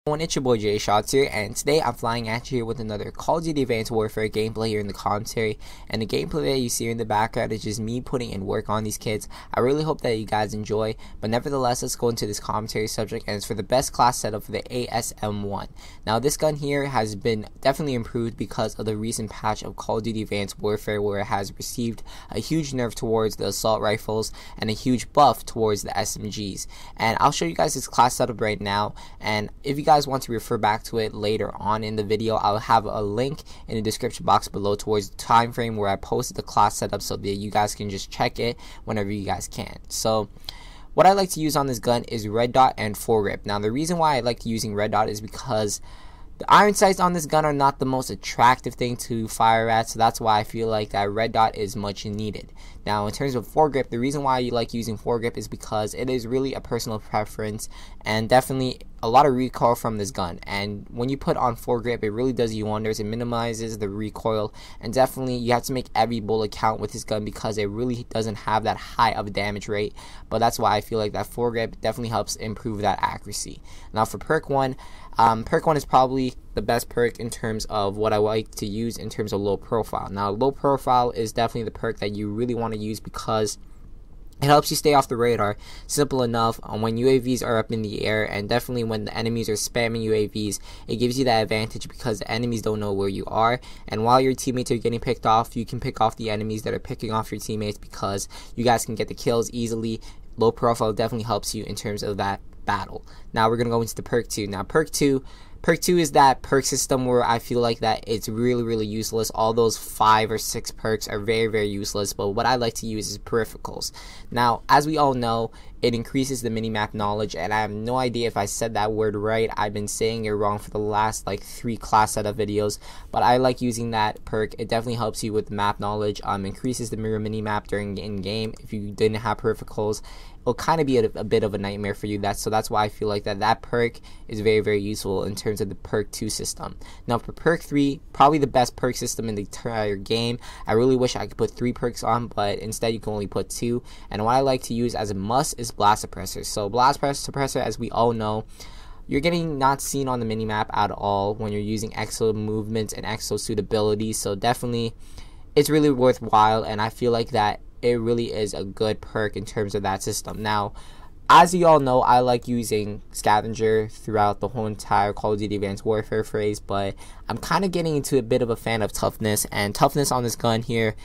It's your boy Jay Shots here, and today I'm flying at you here with another Call of Duty Advanced Warfare gameplay here in the commentary. And the gameplay that you see in the background is just me putting in work on these kids. I really hope that you guys enjoy, but nevertheless, let's go into this commentary subject, and it's for the best class setup for the ASM1. Now, this gun here has been definitely improved because of the recent patch of Call of Duty Advanced Warfare, where it has received a huge nerf towards the assault rifles and a huge buff towards the SMGs. And I'll show you guys this class setup right now, and if you guys want to refer back to it later on in the video, I'll have a link in the description box below towards the time frame where I posted the class setup, so that you guys can just check it whenever you guys can. So what I like to use on this gun is red dot and foregrip. Now, the reason why I like using red dot is because the iron sights on this gun are not the most attractive thing to fire at, so that's why I feel like that red dot is much needed. Now, in terms of foregrip, the reason why you like using foregrip is because it is really a personal preference and definitely a lot of recoil from this gun. And when you put on foregrip, it really does you wonders. It minimizes the recoil, and definitely you have to make every bullet count with this gun because it really doesn't have that high of a damage rate. But that's why I feel like that foregrip definitely helps improve that accuracy. Now, for perk 1, perk 1 is probably the best perk in terms of what I like to use in terms of low profile. Now, low profile is definitely the perk that you really want to use because it helps you stay off the radar. Simple enough, when UAVs are up in the air, and definitely when the enemies are spamming UAVs, it gives you that advantage because the enemies don't know where you are, and while your teammates are getting picked off, you can pick off the enemies that are picking off your teammates because you guys can get the kills easily. Low profile definitely helps you in terms of that battle. Now we're going to go into the perk 2. Now, perk 2 is that perk system where I feel like that it's really useless. All those 5 or 6 perks are very useless, but what I like to use is peripherals. Now, as we all know, it increases the minimap knowledge, and I have no idea if I said that word right. I've been saying it wrong for the last like 3 class setup videos, but I like using that perk. It definitely helps you with map knowledge, increases the mirror minimap during in-game. If you didn't have peripherals, it'll kind of be a bit of a nightmare for you. So that's why I feel like that perk is very useful in terms of the perk 2 system. Now, for perk 3, probably the best perk system in the entire game. I really wish I could put 3 perks on, but instead you can only put 2. And what I like to use as a must is blast suppressor. So blast suppressor, as we all know, you're getting not seen on the minimap at all when you're using exo movements and exo suitability. So definitely it's really worthwhile, and I feel like that it really is a good perk in terms of that system. Now, as you all know, I like using scavenger throughout the whole entire Call of Duty Advanced Warfare phase, but I'm kind of getting into a bit of a fan of toughness, and toughness on this gun here,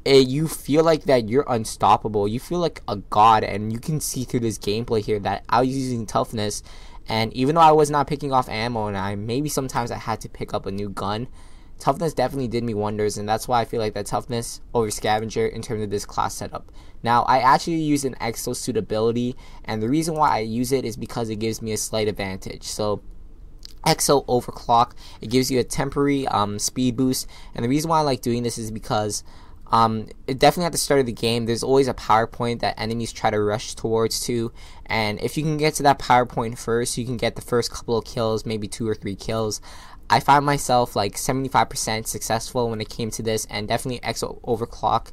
you feel like that you're unstoppable. You feel like a god, and you can see through this gameplay here that I was using toughness, and even though I was not picking off ammo, and maybe sometimes I had to pick up a new gun, toughness definitely did me wonders, and that's why I feel like that toughness over scavenger in terms of this class setup. Now, I actually use an exo suitability, and the reason why I use it is because it gives me a slight advantage. So exo overclock, it gives you a temporary speed boost, and the reason why I like doing this is because it definitely at the start of the game, there's always a power point that enemies try to rush towards to, and if you can get to that power point first, you can get the first couple of kills, maybe 2 or 3 kills. I find myself like 75% successful when it came to this, and definitely exo overclock,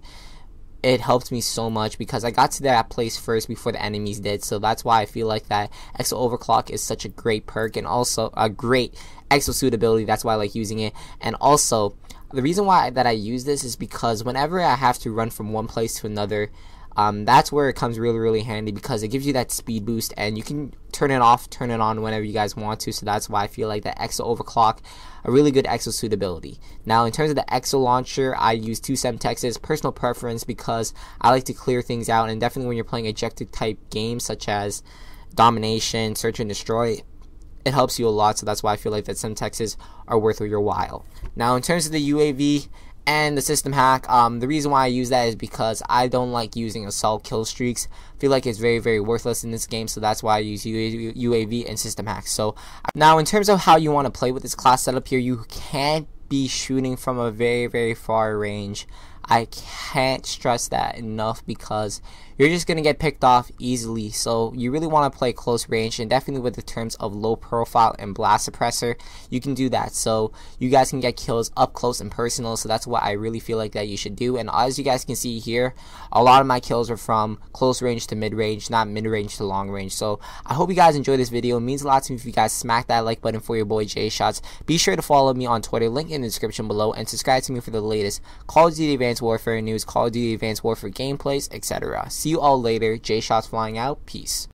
it helped me so much because I got to that place first before the enemies did. So that's why I feel like that exo overclock is such a great perk, and also a great exo suitability. That's why I like using it. And also, the reason why that I use this is because whenever I have to run from one place to another, that's where it comes really handy, because it gives you that speed boost, and you can turn it off, turn it on whenever you guys want to. So that's why I feel like that exo overclock, a really good exo suitability. Now, in terms of the exo launcher, I use 2 Semtexes, personal preference, because I like to clear things out, and definitely when you're playing objective type games such as domination, search and destroy, it helps you a lot. So that's why I feel like that Semtexes are worth your while. Now, in terms of the UAV and the system hack, the reason why I use that is because I don't like using assault kill streaks. I feel like it's very worthless in this game, so that's why I use UAV and system hacks. So now, in terms of how you want to play with this class setup here, you can't be shooting from a very far range. I can't stress that enough, because you're just going to get picked off easily. So you really want to play close range, and definitely with the terms of low profile and blast suppressor, you can do that. So you guys can get kills up close and personal. So that's what I really feel like that you should do. And as you guys can see here, a lot of my kills are from close range to mid range, not mid range to long range. So I hope you guys enjoyed this video. It means a lot to me if you guys smack that like button for your boy Jay Shots. Be sure to follow me on Twitter, link in the description below, and subscribe to me for the latest Call of Duty Advanced Warfare news, Call of Duty Advanced Warfare gameplays, etc. See you all later. Jay Shots flying out. Peace.